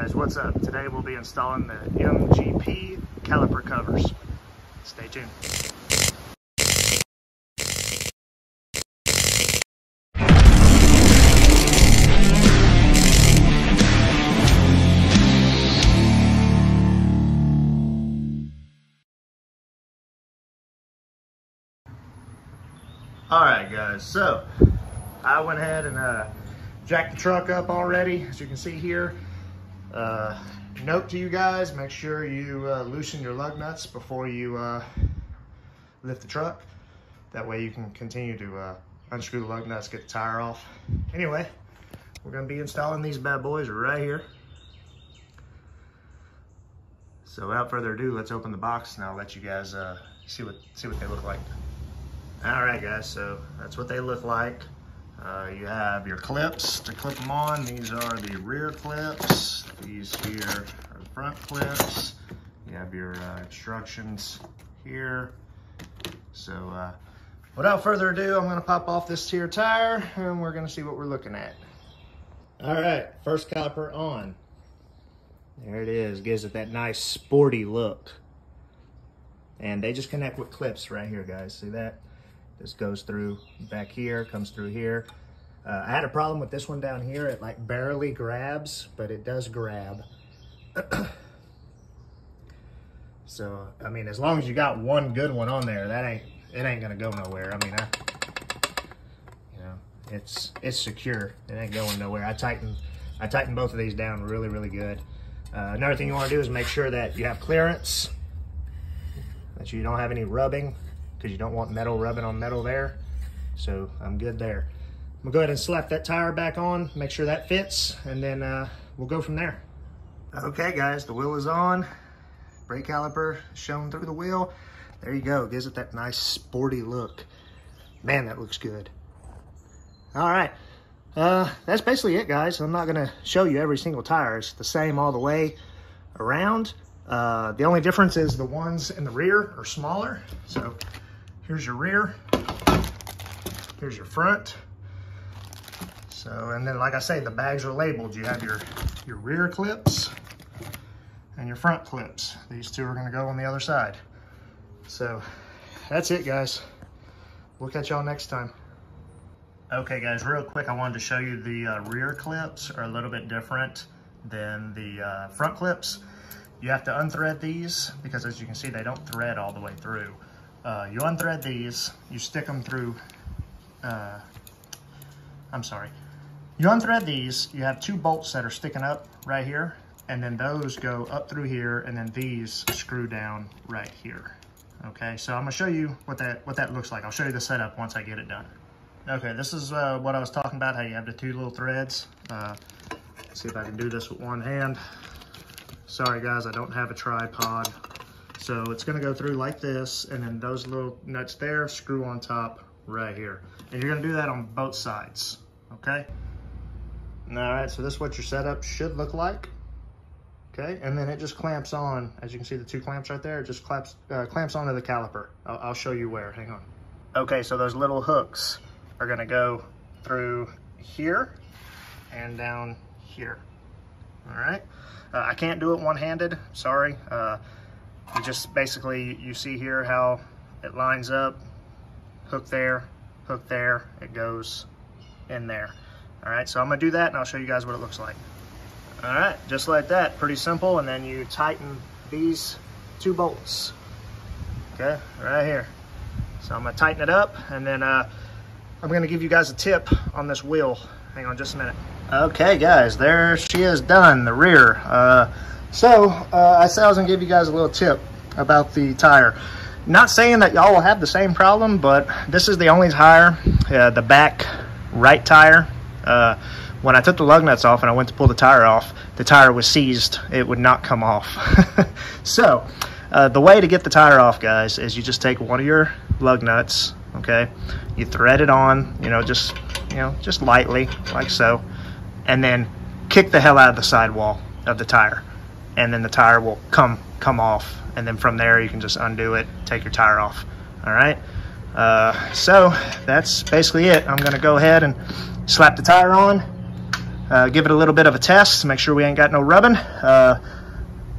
guys, what's up? Today we'll be installing the MGP Caliper Covers. Stay tuned. Alright guys, so I went ahead and jacked the truck up already, as you can see here. Note to you guys, make sure you loosen your lug nuts before you lift the truck. That way you can continue to unscrew the lug nuts, get the tire off. Anyway, we're going to be installing these bad boys right here. So without further ado, let's open the box and I'll let you guys see what they look like. All right guys, so that's what they look like. You have your clips to clip them on. These are the rear clips. These here are the front clips. You have your instructions here. So without further ado, I'm gonna pop off this rear tire and we're gonna see what we're looking at. All right, first caliper on. There it is, gives it that nice sporty look. And they just connect with clips right here, guys, see that? This goes through back here, comes through here. I had a problem with this one down here. It like barely grabs, but it does grab. So, I mean, as long as you got one good one on there, it ain't gonna go nowhere. I mean, you know, it's secure. It ain't going nowhere. I tightened both of these down really, really good. Another thing you wanna do is make sure that you have clearance, that you don't have any rubbing, because you don't want metal rubbing on metal there. So I'm good there. I'm gonna go ahead and slap that tire back on, make sure that fits, and then we'll go from there. Okay guys, the wheel is on. Brake caliper shown through the wheel. There you go, gives it that nice sporty look. Man, that looks good. All right, that's basically it guys. I'm not gonna show you every single tire. It's the same all the way around. The only difference is the ones in the rear are smaller. So here's your rear, here's your front. So, and then like I say, the bags are labeled. You have your rear clips and your front clips. These two are gonna go on the other side. So that's it guys. We'll catch y'all next time. Okay guys, real quick, I wanted to show you the rear clips are a little bit different than the front clips. You have to unthread these because as you can see, they don't thread all the way through. You unthread these, you stick them through, you unthread these, you have two bolts that are sticking up right here, and then those go up through here, and then these screw down right here. Okay, so I'm gonna show you what that looks like. I'll show you the setup once I get it done. Okay, this is what I was talking about, how you have the two little threads. Let's see if I can do this with one hand. Sorry guys, I don't have a tripod. So it's gonna go through like this, and then those little nuts there screw on top right here. And you're gonna do that on both sides, okay? All right, so this is what your setup should look like. Okay, and then it just clamps on, as you can see the two clamps right there, it just clamps onto the caliper. I'll show you where, hang on. Okay, so those little hooks are gonna go through here and down here, all right? I can't do it one-handed, sorry. You just basically, you see here how it lines up, hook there, it goes in there. All right, so I'm gonna do that and I'll show you guys what it looks like. All right, just like that, pretty simple. And then you tighten these two bolts, okay, right here. So I'm gonna tighten it up and then I'm gonna give you guys a tip on this wheel. Hang on just a minute. Okay guys, there she is done, the rear. I said I was gonna give you guys a little tip about the tire. Not saying that y'all will have the same problem, but this is the only tire, the back right tire. When I took the lug nuts off and I went to pull the tire was seized. It would not come off. So the way to get the tire off, guys, is you just take one of your lug nuts, okay? You thread it on, just lightly, like so, and then kick the hell out of the sidewall of the tire, and then the tire will come off, and then from there you can just undo it, take your tire off. All right, so that's basically it. I'm gonna go ahead and slap the tire on, give it a little bit of a test, make sure we ain't got no rubbing.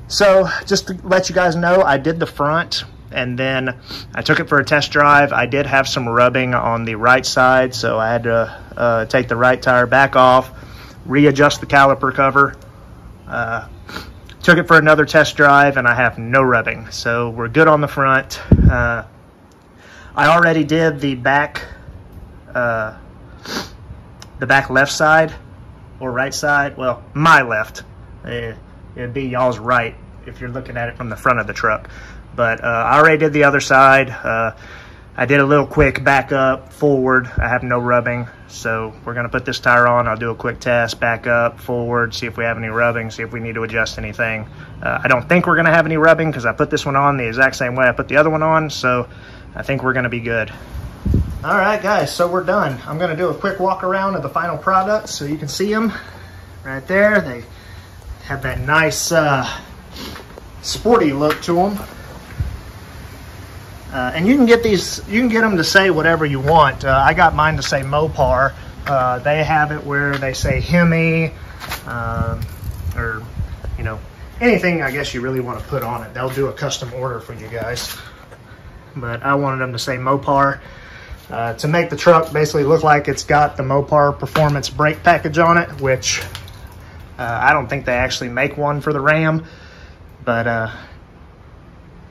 So just to let you guys know, I did the front and then I took it for a test drive. I did have some rubbing on the right side, so I had to take the right tire back off, readjust the caliper cover, took it for another test drive, and I have no rubbing. So we're good on the front. I already did the back left side or right side. Well, my left. It'd be y'all's right if you're looking at it from the front of the truck. But I already did the other side. I did a little quick back up, forward. I have no rubbing. So we're gonna put this tire on. I'll do a quick test, back up, forward, see if we have any rubbing, see if we need to adjust anything. I don't think we're gonna have any rubbing because I put this one on the exact same way I put the other one on. So I think we're gonna be good. All right, guys, so we're done. I'm gonna do a quick walk around of the final product so you can see them right there. They have that nice sporty look to them. And you can get these, you can get them to say whatever you want. I got mine to say MOPAR. They have it where they say HEMI, or, you know, anything I guess you really want to put on it. They'll do a custom order for you guys. But I wanted them to say MOPAR to make the truck basically look like it's got the MOPAR performance brake package on it, which I don't think they actually make one for the Ram, but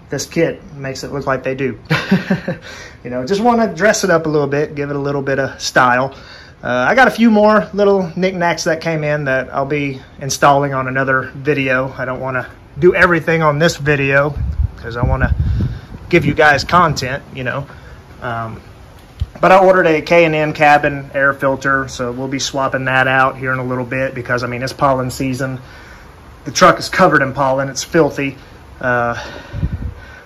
this kit makes it look like they do. You know, just want to dress it up a little bit, give it a little bit of style. I got a few more little knickknacks that came in that I'll be installing on another video. I don't want to do everything on this video because I want to give you guys content, you know. But I ordered a K&N cabin air filter, so we'll be swapping that out here in a little bit because, I mean, it's pollen season. The truck is covered in pollen. It's filthy.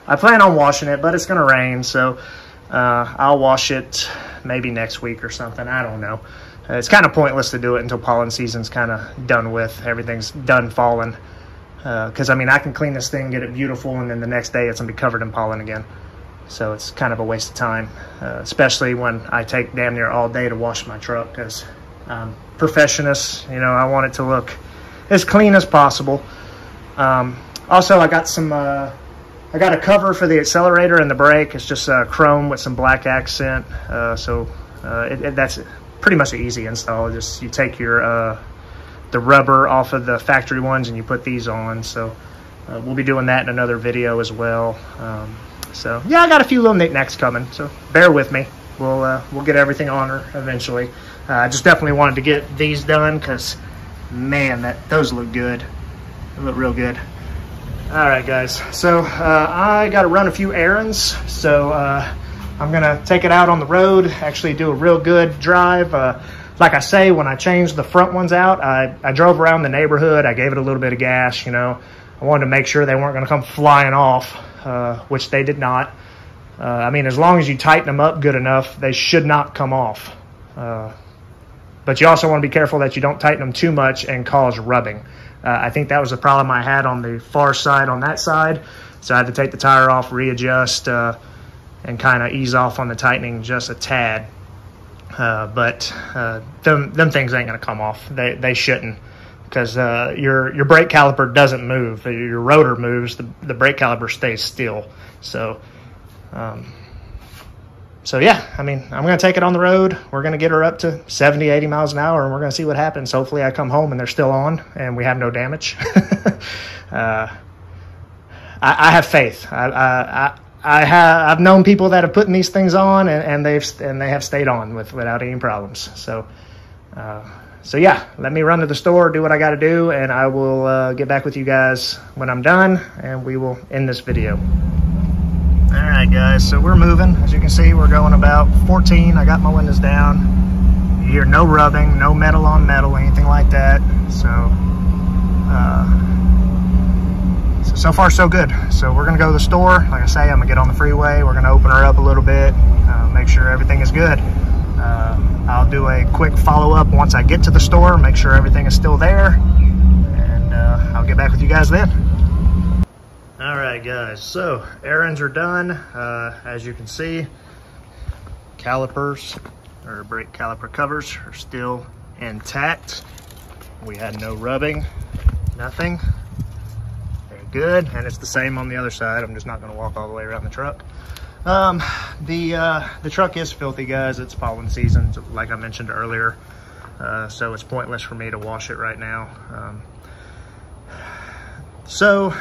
I plan on washing it, but it's going to rain, so I'll wash it maybe next week or something. I don't know. It's kind of pointless to do it until pollen season's kind of done with. Everything's done falling. Because, I mean, I can clean this thing, get it beautiful, and then the next day it's going to be covered in pollen again. So it's kind of a waste of time, especially when I take damn near all day to wash my truck because I'm perfectionist. You know, I want it to look as clean as possible. Also, I got some... I got a cover for the accelerator and the brake. It's just chrome with some black accent. That's pretty much an easy install. Just you take your the rubber off of the factory ones and you put these on. So we'll be doing that in another video as well. So yeah, I got a few little knickknacks coming. So bear with me. We'll get everything on her eventually. I just definitely wanted to get these done because man, those look good. They look real good. All right, guys, so I got to run a few errands, so I'm going to take it out on the road, actually do a real good drive. Like I say, when I changed the front ones out, I drove around the neighborhood. I gave it a little bit of gas, you know. I wanted to make sure they weren't going to come flying off, which they did not. I mean, as long as you tighten them up good enough, they should not come off. But you also want to be careful that you don't tighten them too much and cause rubbing. I think that was the problem I had on the far side on that side. So I had to take the tire off, readjust, and kind of ease off on the tightening just a tad. But them things ain't going to come off. They shouldn't, because your brake caliper doesn't move. Your rotor moves. The brake caliper stays still. So yeah, I mean, I'm going to take it on the road. We're going to get her up to 70, 80 miles an hour, and we're going to see what happens. Hopefully I come home and they're still on and we have no damage. I have faith. I've known people that have put these things on and they have stayed on without any problems. So yeah, let me run to the store, do what I got to do, and I will get back with you guys when I'm done, and we will end this video. All right, guys, so we're moving. As you can see, we're going about 14. I got my windows down. You hear no rubbing, no metal on metal, anything like that. So far so good. So we're gonna go to the store. Like I say, I'm gonna get on the freeway. We're gonna open her up a little bit, make sure everything is good. I'll do a quick follow-up once I get to the store, make sure everything is still there, and I'll get back with you guys then. All right, guys, so errands are done. As you can see, calipers or brake caliper covers are still intact. We had no rubbing, nothing. Very good, and it's the same on the other side. I'm just not gonna walk all the way around the truck. The truck is filthy, guys. It's pollen season, like I mentioned earlier. So it's pointless for me to wash it right now. So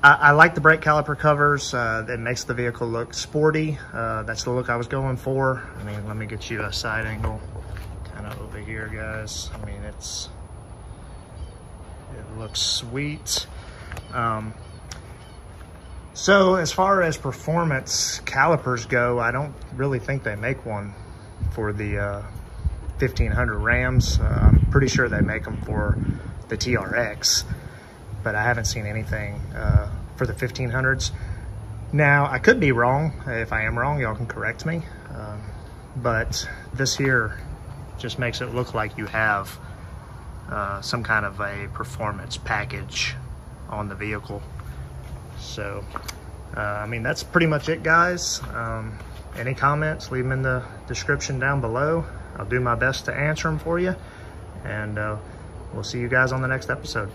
I like the brake caliper covers. It makes the vehicle look sporty. That's the look I was going for. I mean, let me get you a side angle kind of over here, guys. I mean, it looks sweet. So as far as performance calipers go, I don't really think they make one for the 1500 Rams. I'm pretty sure they make them for the TRX, but I haven't seen anything for the 1500s. Now, I could be wrong. If I am wrong, y'all can correct me. But this here just makes it look like you have some kind of a performance package on the vehicle. So, I mean, that's pretty much it, guys. Any comments, leave them in the description down below. I'll do my best to answer them for you. And we'll see you guys on the next episode.